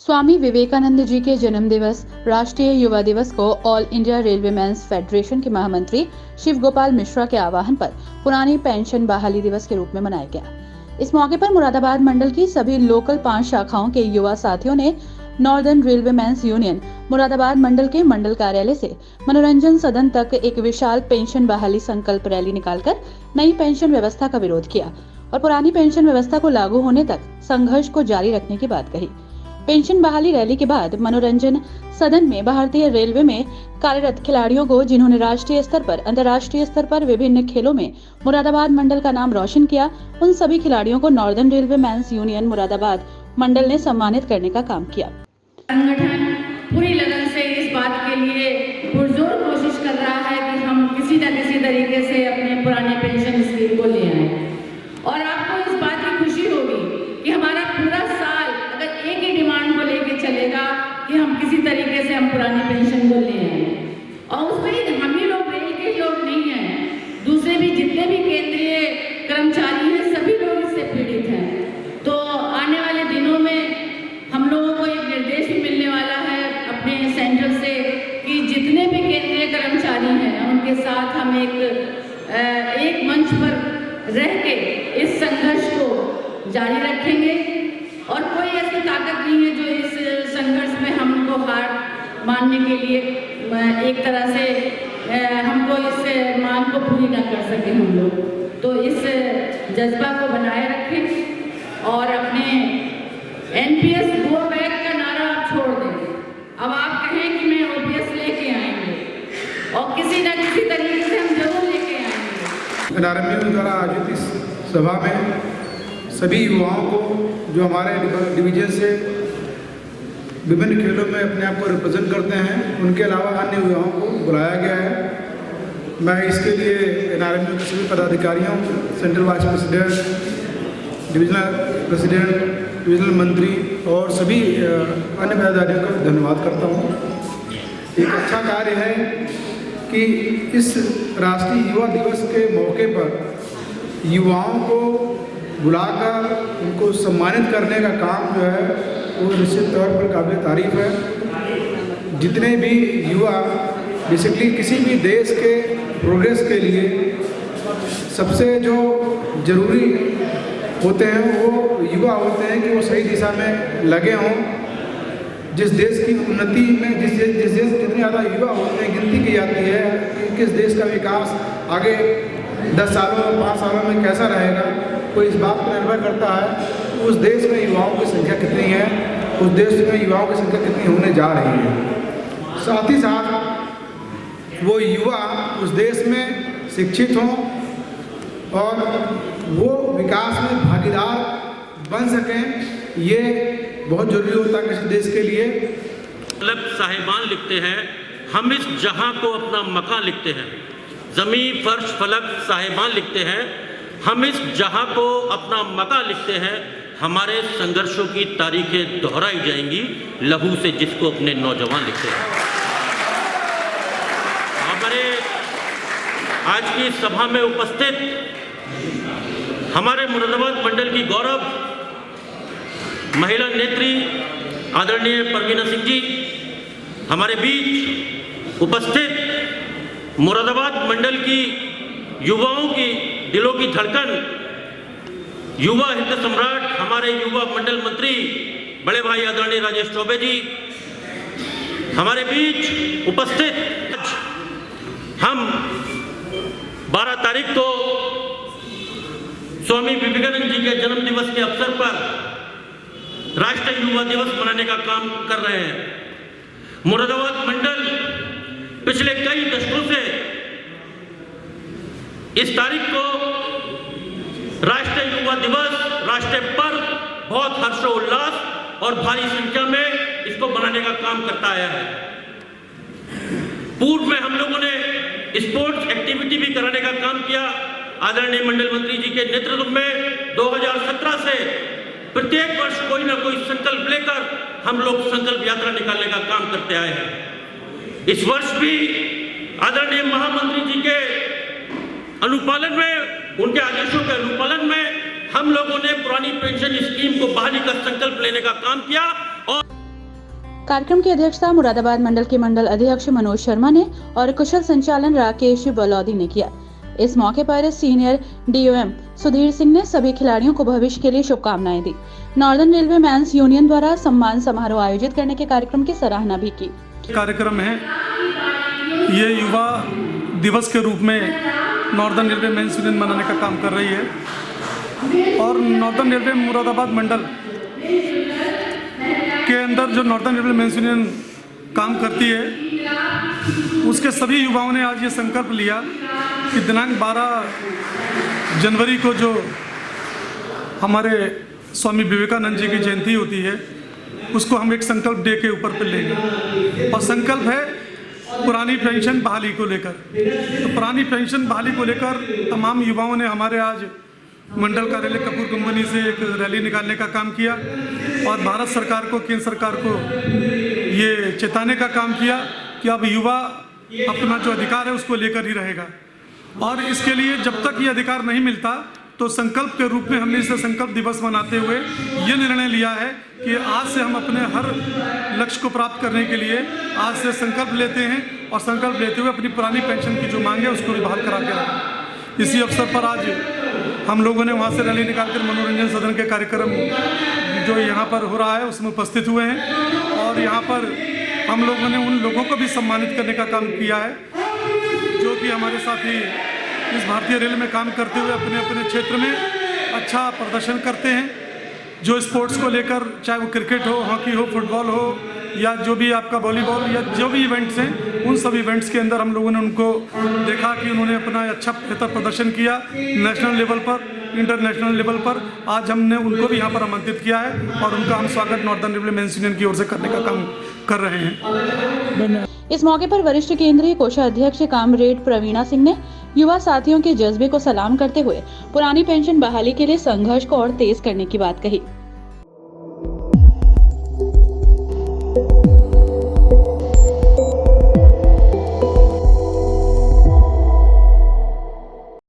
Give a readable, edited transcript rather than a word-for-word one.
स्वामी विवेकानंद जी के जन्म दिवस राष्ट्रीय युवा दिवस को all India railway men's federation के महामंत्री शिव गोपाल मिश्रा के आह्वान पर पुरानी पेंशन बहाली दिवस के रूप में मनाया गया। इस मौके पर मुरादाबाद मंडल की सभी लोकल 5 शाखाओं के युवा साथियों ने northern railway men's union Moradabad मंडल के मंडल कार्यालय से मनोरंजन सदन तक एक विशाल पेंशन बहाली संकल्प रैली निकालकर नई पेंशन व्यवस्था का विरोध किया और पुरानी पेंशन व्यवस्था को लागू होने तक संघर्ष को जारी रखने की बात कही। पेंशन बहाली रैली के बाद मनोरंजन सदन में भारतीय रेलवे में कार्यरत खिलाड़ियों को, जिन्होंने राष्ट्रीय स्तर पर, अंतर्राष्ट्रीय स्तर पर विभिन्न खेलों में मुरादाबाद मंडल का नाम रोशन किया, उन सभी खिलाड़ियों को northern railway men's union Moradabad मंडल ने सम्मानित करने का काम किया। संगठन पूरी लगन से इस बात के लिए पुरजोर कोशिश कर रहा है कि हम किसी न किसी तरीके से अपने पुराने पेंशन स्कीम को ले आए और आपको इस बात की खुशी होगी कि हमारा पूरा साल अगर एक ही डिमांड को लेके चलेगा कि हम किसी तरीके से हम पुरानी पेंशन को ले आए और उसमें हम ही लोग रेल के लोग नहीं हैं, दूसरे भी जितने भी केंद्रीय कर्मचारी हैं सभी लोग इससे पीड़ित हैं। तो आने वाले दिनों में हम लोगों को एक निर्देश भी मिलने वाला है अपने सेंटर से कि जितने भी केंद्रीय कर्मचारी हैं उनके साथ हम एक मंच पर रह के इस संघर्ष को जारी रखेंगे और कोई ऐसी ताकत नहीं है जो इस संघर्ष में हमको हार मानने के लिए एक तरह से हमको इस मांग को पूरी न कर सके हम लोग। तो इस जज्बा को बनाए रखें और अपने एनपीएस गो बैक का नारा आप छोड़ दें। अब आप कहें कि मैं ओपीएस लेके आएंगे और किसी न किसी तरीके से हम जरूर लेके आएंगे। एनआरएमयू द्वारा आयोजित इस सभा में सभी युवाओं को जो हमारे डिवीजन से विभिन्न खेलों में अपने आप को रिप्रेजेंट करते हैं, उनके अलावा अन्य युवाओं को बुलाया गया है। मैं इसके लिए एनआरएमयू के सभी पदाधिकारियों, central vice president, divisional president, divisional मंत्री और सभी अन्य पदाधिकारियों का धन्यवाद करता हूँ। एक अच्छा कार्य है कि इस राष्ट्रीय युवा दिवस के मौके पर युवाओं को बुलाकर उनको सम्मानित करने का काम जो है वो निश्चित तौर पर काबिल तारीफ है। जितने भी युवा बेसिकली किसी भी देश के प्रोग्रेस के लिए सबसे जो ज़रूरी होते हैं वो युवा होते हैं कि वो सही दिशा में लगे हों। जिस देश की उन्नति में जिस देश जितने ज़्यादा युवा होते हैं, गिनती की जाती है कि किस देश का विकास आगे 10 सालों 5 सालों में कैसा रहेगा, कोई इस बात पर निर्भर करता है उस देश में युवाओं की संख्या कितनी है, उस देश में युवाओं की संख्या कितनी होने जा रही है। साथ ही साथ वो युवा उस देश में शिक्षित हों और वो विकास में भागीदार बन सकें, ये बहुत जरूरी होता है किसी देश के लिए। फलक साहिबान लिखते हैं, हम इस जहां को अपना मकान लिखते हैं। ज़मीं फर्श फलक साहिबान लिखते हैं, हम इस जहां को अपना मकान लिखते हैं। हमारे संघर्षों की तारीखें दोहराई जाएंगी, लहू से जिसको अपने नौजवान लिखते हैं। हमारे आज की सभा में उपस्थित हमारे मुरादाबाद मंडल की गौरव महिला नेत्री आदरणीय परवीना सिंह जी, हमारे बीच उपस्थित मुरादाबाद मंडल की युवाओं की दिलों की धड़कन, युवा हित सम्राट हमारे युवा मंडल मंत्री बड़े भाई आदरणीय राजेश चौबे जी, हमारे बीच उपस्थित हम 12 तारीख को स्वामी विवेकानंद जी के जन्म दिवस के अवसर पर राष्ट्रीय युवा दिवस मनाने का काम कर रहे हैं। मुरादाबाद मंडल पिछले कई दशकों से इस तारीख को राष्ट्रीय युवा दिवस, राष्ट्रीय पर्व बहुत हर्षोल्लास और भारी संख्या में इसको मनाने का काम करता आया है। पूर्व में हम लोगों ने स्पोर्ट्स एक्टिविटी भी कराने का काम किया। आदरणीय मंडल मंत्री जी के नेतृत्व में 2017 से प्रत्येक वर्ष कोई ना कोई संकल्प लेकर हम लोग संकल्प यात्रा निकालने का काम करते आए हैं। इस वर्ष भी आदरणीय महामंत्री जी के अनुपालन में, उनके आदेशों के अनुपालन में हम लोगों ने पुरानी पेंशन स्कीम को बहाली का संकल्प लेने का काम किया और कार्यक्रम की अध्यक्षता मुरादाबाद मंडल के मंडल अध्यक्ष मनोज शर्मा ने और कुशल संचालन राकेश बलौदी ने किया। इस मौके पर सीनियर DOM सुधीर सिंह ने सभी खिलाड़ियों को भविष्य के लिए शुभकामनाएं दी। नॉर्दर्न रेलवे मैंस यूनियन द्वारा सम्मान समारोह आयोजित करने के कार्यक्रम की सराहना भी की। कार्यक्रम है, ये युवा दिवस के रूप में नॉर्दर्न रेलवे मेंस यूनियन मनाने का काम कर रही है और नॉर्दर्न रेलवे मुरादाबाद मंडल के अंदर जो नॉर्दर्न रेलवे मेंस यूनियन काम करती है उसके सभी युवाओं ने आज ये संकल्प लिया कि दिनांक 12 जनवरी को जो हमारे स्वामी विवेकानंद जी की जयंती होती है उसको हम एक संकल्प डे के ऊपर पे लेंगे और संकल्प है पुरानी पेंशन बहाली को लेकर। तो पुरानी पेंशन बहाली को लेकर तमाम युवाओं ने हमारे आज मंडल कार्यालय कपूर कंपनी से एक रैली निकालने का काम किया और भारत सरकार को, केंद्र सरकार को ये चेताने का काम किया कि अब युवा अपना जो अधिकार है उसको लेकर ही रहेगा और इसके लिए जब तक ये अधिकार नहीं मिलता तो संकल्प के रूप में हमने इसे संकल्प दिवस मनाते हुए ये निर्णय लिया है कि आज से हम अपने हर लक्ष्य को प्राप्त करने के लिए आज से संकल्प लेते हैं और संकल्प लेते हुए अपनी पुरानी पेंशन की जो मांग है उसको भी बहाल करा के रखें। इसी अवसर पर आज हम लोगों ने वहाँ से रैली निकालकर मनोरंजन सदन के कार्यक्रम जो यहाँ पर हो रहा है उसमें उपस्थित हुए हैं और यहाँ पर हम लोगों ने उन लोगों को भी सम्मानित करने का काम किया है जो कि हमारे साथी इस भारतीय रेल में काम करते हुए अपने अपने क्षेत्र में अच्छा प्रदर्शन करते हैं। जो स्पोर्ट्स को लेकर, चाहे वो क्रिकेट हो, हॉकी हो, फुटबॉल हो या जो भी आपका वॉलीबॉल या जो भी इवेंट्स हैं, उन सब इवेंट्स के अंदर हम लोगों ने उनको देखा कि उन्होंने अपना अच्छा बेहतर प्रदर्शन किया नेशनल लेवल पर, इंटरनेशनल लेवल पर। आज हमने उनको भी यहाँ पर आमंत्रित किया है और उनका हम स्वागत नॉर्दर्न रेलवे मेंस यूनियन की ओर से करने का काम कर रहे हैं। इस मौके पर वरिष्ठ केंद्रीय कोषाध्यक्ष कामरेड प्रवीणा सिंह ने युवा साथियों के जज्बे को सलाम करते हुए पुरानी पेंशन बहाली के लिए संघर्ष को और तेज करने की बात कही।